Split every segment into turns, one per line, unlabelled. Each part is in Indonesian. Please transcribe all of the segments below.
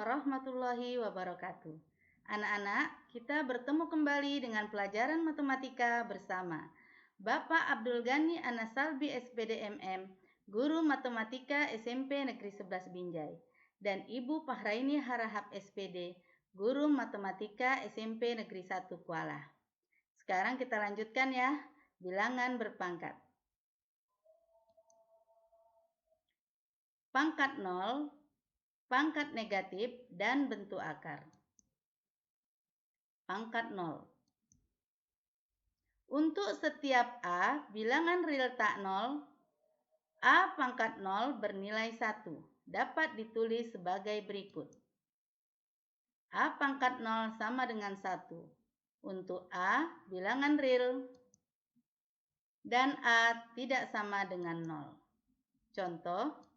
warahmatullahi wabarakatuh. Anak-anak, kita bertemu kembali dengan pelajaran matematika bersama Bapak Abdul Ghani Anasalbi SPD MM, Guru Matematika SMP Negeri 11 Binjai, dan Ibu Fahraini Harahap SPD, Guru Matematika SMP Negeri 1 Kuala. Sekarang kita lanjutkan ya, bilangan berpangkat. Pangkat 0, pangkat negatif, dan bentuk akar. Pangkat 0. Untuk setiap A, bilangan real tak 0, A pangkat 0 bernilai 1. Dapat ditulis sebagai berikut. A pangkat 0 sama dengan 1. Untuk A, bilangan real, dan A tidak sama dengan 0. Contoh,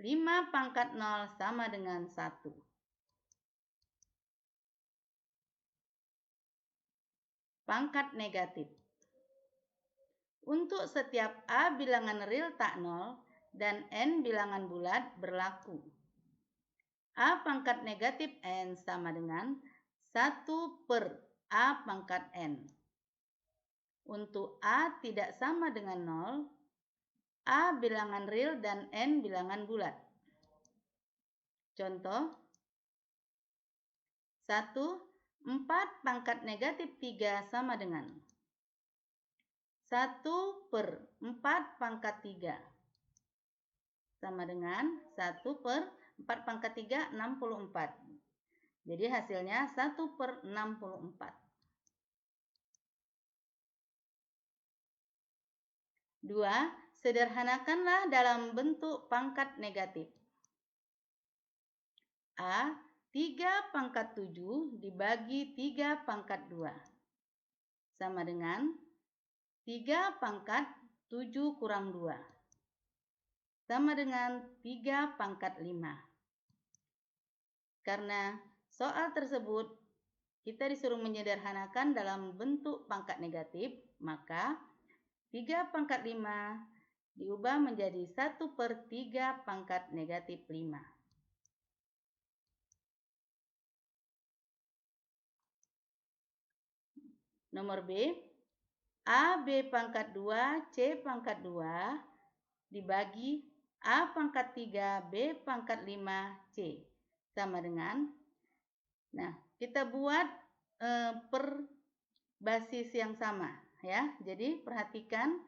5 pangkat 0 sama dengan 1. Pangkat negatif. Untuk setiap A bilangan real tak 0 dan N bilangan bulat berlaku. A pangkat negatif N sama dengan 1 per A pangkat N. Untuk A tidak sama dengan 0, A bilangan real dan N bilangan bulat. Contoh, 1, 4 pangkat negatif 3 sama dengan 1 per 4 pangkat 3 sama dengan 1 per 4 pangkat 3, 64. Jadi hasilnya 1 per 64. 2. Sederhanakanlah dalam bentuk pangkat negatif. A, 3 pangkat 7 dibagi 3 pangkat 2. Sama dengan 3 pangkat 7 kurang 2. Sama dengan 3 pangkat 5. Karena soal tersebut kita disuruh menyederhanakan dalam bentuk pangkat negatif, maka 3 pangkat 5 diubah menjadi 1 per 3 pangkat negatif 5. Nomor B, A B pangkat 2 C pangkat 2 dibagi A pangkat 3 B pangkat 5 C. Sama dengan, nah kita buat per basis yang sama ya. Jadi perhatikan,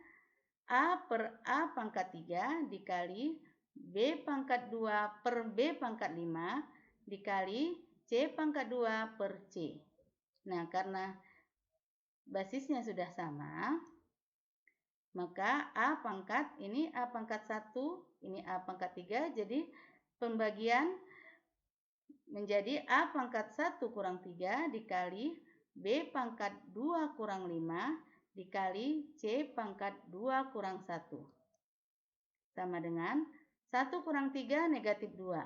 A per A pangkat 3 dikali B pangkat 2 per B pangkat 5 dikali C pangkat 2 per C. Nah, karena basisnya sudah sama, maka A pangkat, ini A pangkat 1, ini A pangkat 3, jadi pembagian menjadi A pangkat 1 kurang 3 dikali B pangkat 2 kurang 5 dikali C pangkat 2 kurang 1. Sama dengan 1 kurang 3 negatif 2.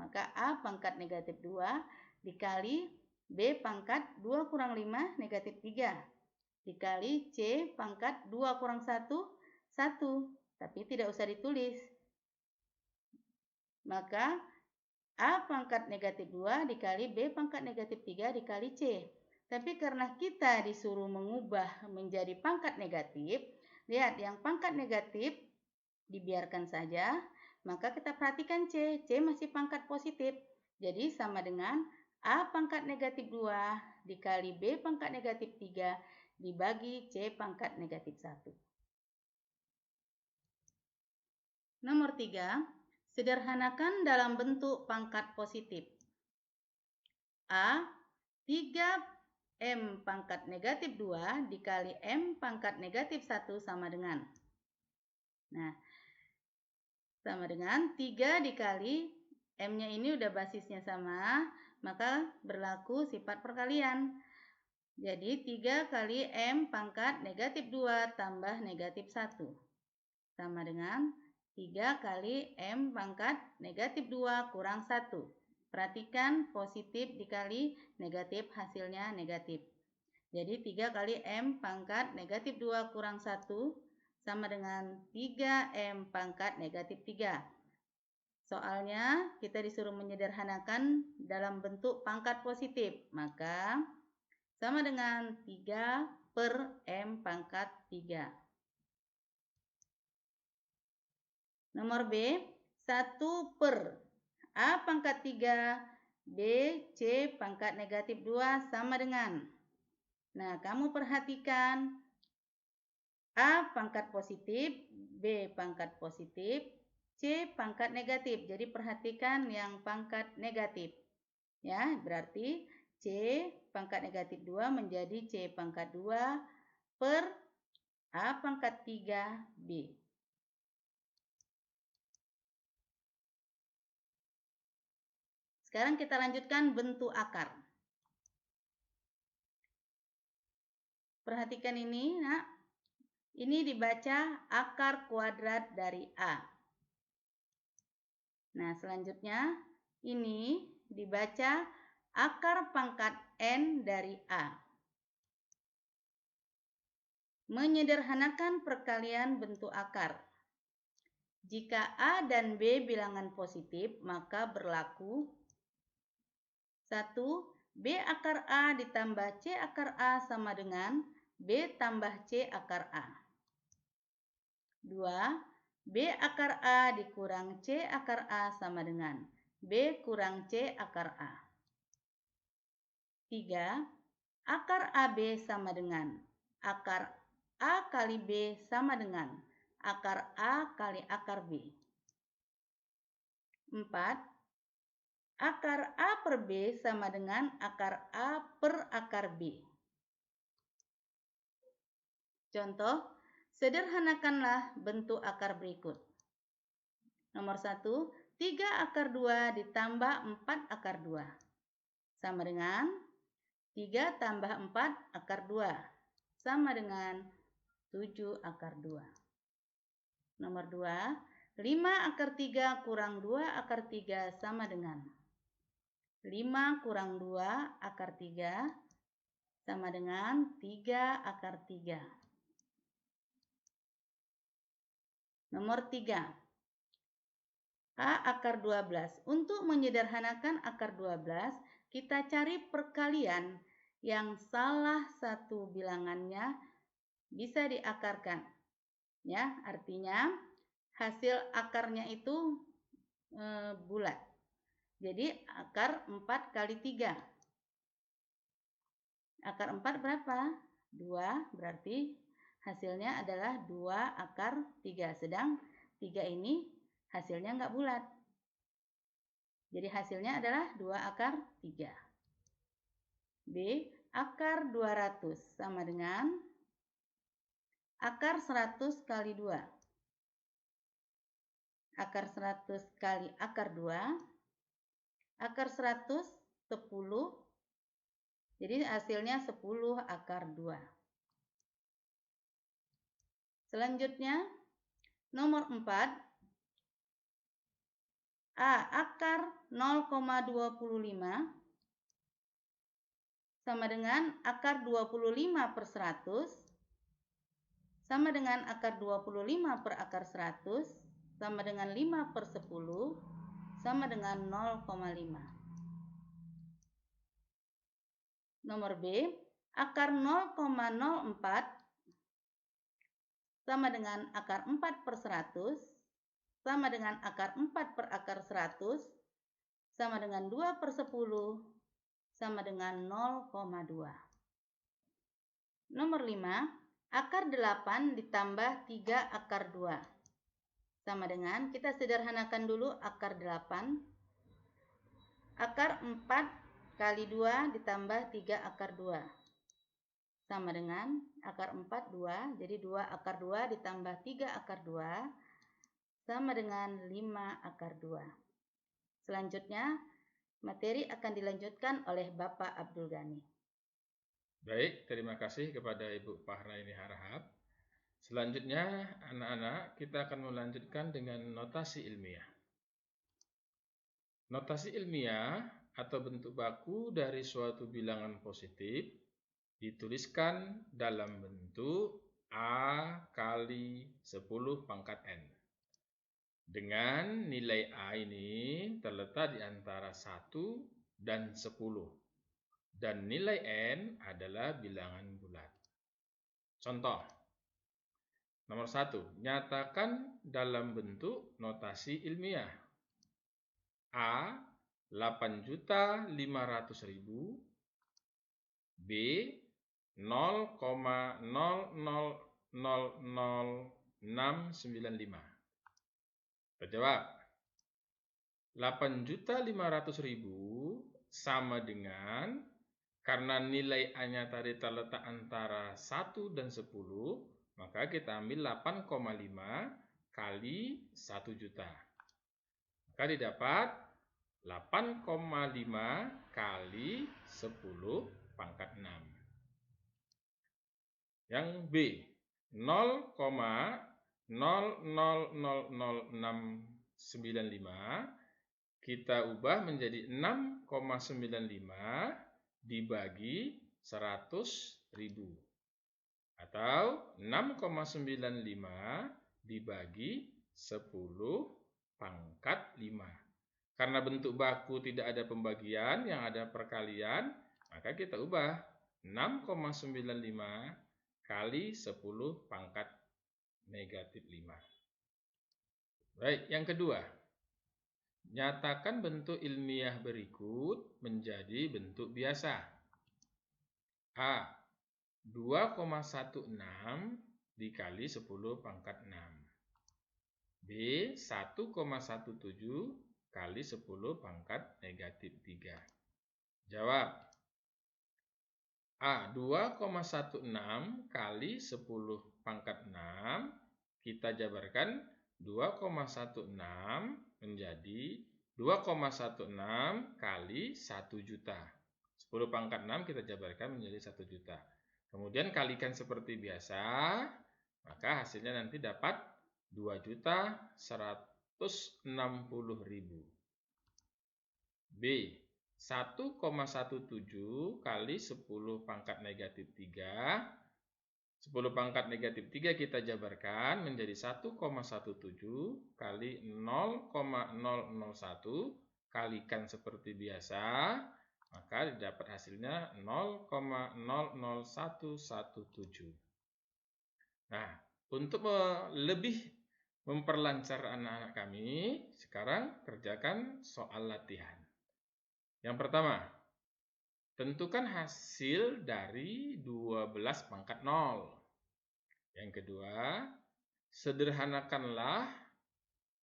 Maka A pangkat negatif 2 dikali B pangkat 2 kurang 5 negatif 3. Dikali C pangkat 2 kurang 1, 1. Tapi tidak usah ditulis. Maka A pangkat negatif 2 dikali B pangkat negatif 3 dikali C. Tapi karena kita disuruh mengubah menjadi pangkat negatif, lihat yang pangkat negatif dibiarkan saja, maka kita perhatikan C. C masih pangkat positif. Jadi sama dengan A pangkat negatif 2 dikali B pangkat negatif 3 dibagi C pangkat negatif 1. Nomor 3, sederhanakan dalam bentuk pangkat positif. A, 3M pangkat negatif 2 dikali M pangkat negatif 1 sama dengan. Nah, sama dengan 3 dikali M-nya ini udah basisnya sama, maka berlaku sifat perkalian. Jadi 3 kali M pangkat negatif 2 tambah negatif 1. Sama dengan 3 kali M pangkat negatif 2 kurang 1. Perhatikan positif dikali negatif hasilnya negatif. Jadi 3 kali M pangkat negatif 2 kurang 1 sama dengan 3M pangkat negatif 3. Soalnya kita disuruh menyederhanakan dalam bentuk pangkat positif. Maka sama dengan 3 per M pangkat 3. Nomor B, 1 per A pangkat 3, B, C pangkat negatif 2 sama dengan. Nah, kamu perhatikan A pangkat positif, B pangkat positif, C pangkat negatif. Jadi perhatikan yang pangkat negatif. Ya, berarti C pangkat negatif 2 menjadi C pangkat 2 per A pangkat 3B. Sekarang kita lanjutkan bentuk akar. Perhatikan ini, nak. Ini dibaca akar kuadrat dari A. Nah, selanjutnya ini dibaca akar pangkat N dari A. Menyederhanakan perkalian bentuk akar. Jika A dan B bilangan positif, maka berlaku 1. B akar A ditambah C akar A sama dengan B tambah C akar A. 2. B akar A dikurang C akar A sama dengan B kurang C akar A. 3. Akar AB sama dengan akar A kali B sama dengan akar A kali akar B. 4. Akar A per B sama dengan akar A per akar B. Contoh, sederhanakanlah bentuk akar berikut. Nomor 1, 3 akar 2 ditambah 4 akar 2. Sama dengan 3 tambah 4 akar 2. Sama dengan 7 akar 2. Nomor 2, 5 akar 3 kurang 2 akar 3 sama dengan 5 kurang 2 akar 3 sama dengan 3 akar 3. Nomor 3, A akar 12. Untuk menyederhanakan akar 12, kita cari perkalian yang salah satu bilangannya bisa diakarkan. Ya, artinya hasil akarnya itu bulat. Jadi akar 4 kali 3. Akar 4 berapa? 2, berarti hasilnya adalah 2 akar 3. Sedang 3 ini hasilnya nggak bulat. Jadi hasilnya adalah 2 akar 3. B, akar 200 sama dengan akar 100 kali 2. Akar 100 kali akar 2. Akar 100, 10. Jadi hasilnya 10 akar 2. Selanjutnya, nomor 4. A akar 0,25 sama dengan akar 25 per 100 sama dengan akar 25 per akar 100 sama dengan 5 per 10 sama dengan 0,5. Nomor B, akar 0,04 sama dengan akar 4 per 100 sama dengan akar 4 per akar 100 sama dengan 2 per 10 sama dengan 0,2. Nomor 5, akar 8 ditambah 3 akar 2. Sama dengan, kita sederhanakan dulu akar 8. Akar 4 kali 2 ditambah 3 akar 2. Sama dengan akar 4, 2. Jadi 2 akar 2 ditambah 3 akar 2. Sama dengan 5 akar 2. Selanjutnya, materi akan dilanjutkan oleh Bapak Abdul Ghani.
Baik, terima kasih kepada Ibu Fahraini Harahap. Selanjutnya, anak-anak, kita akan melanjutkan dengan notasi ilmiah. Notasi ilmiah atau bentuk baku dari suatu bilangan positif dituliskan dalam bentuk A kali 10 pangkat N. dengan nilai A ini terletak di antara 1 dan 10. Dan nilai N adalah bilangan bulat. Contoh, nomor 1, nyatakan dalam bentuk notasi ilmiah. A, 8.500.000. B, 0,000695. Kita jawab. 8.500.000 sama dengan, karena nilai A-nya tadi terletak antara 1 dan 10, maka kita ambil 8,5 kali 1 juta. Maka didapat 8,5 kali 10 pangkat 6. Yang B, 0,000695 kita ubah menjadi 6,95 dibagi 100.000. Atau 6,95 dibagi 10 pangkat 5. Karena bentuk baku tidak ada pembagian, yang ada perkalian, maka kita ubah 6,95 kali 10 pangkat negatif 5. Baik, yang kedua. Nyatakan bentuk ilmiah berikut menjadi bentuk biasa. A, 2,16 dikali 10 pangkat 6. B, 1,17 kali 10 pangkat negatif 3. Jawab. A, 2,16 kali 10 pangkat 6. Kita jabarkan 2,16 menjadi 2,16 kali 1 juta. 10 pangkat 6 kita jabarkan menjadi 1 juta. Kemudian kalikan seperti biasa, maka hasilnya nanti dapat 2.160.000. B, 1,17 kali 10 pangkat negatif 3. 10 pangkat negatif 3 kita jabarkan menjadi 1,17 kali 0,001, kalikan seperti biasa, maka didapat hasilnya 0,00117. Nah, untuk lebih memperlancar anak-anak kami, sekarang kerjakan soal latihan. Yang pertama, tentukan hasil dari 12 pangkat 0. Yang kedua, sederhanakanlah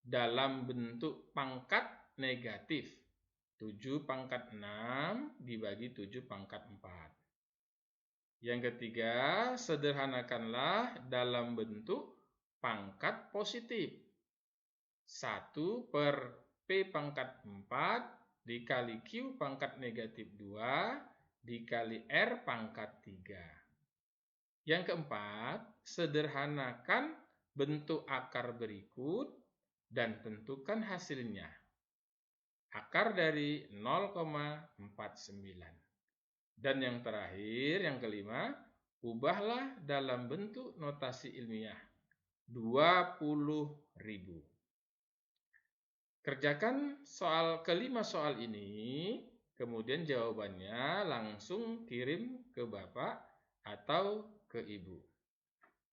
dalam bentuk pangkat negatif. 7 pangkat 6 dibagi 7 pangkat 4. Yang ketiga, sederhanakanlah dalam bentuk pangkat positif. 1 per P pangkat 4 dikali Q pangkat negatif 2 dikali R pangkat 3. Yang keempat, sederhanakan bentuk akar berikut dan tentukan hasilnya. Akar dari 0,49. Dan yang terakhir, yang kelima, ubahlah dalam bentuk notasi ilmiah 20.000. Kerjakan kelima soal ini, kemudian jawabannya langsung kirim ke Bapak atau ke Ibu.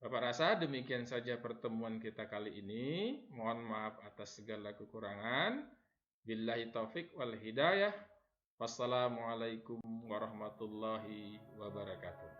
Bapak rasa demikian saja pertemuan kita kali ini. Mohon maaf atas segala kekurangan. Billahi taufik wal hidayah. Wassalamualaikum warahmatullahi wabarakatuh.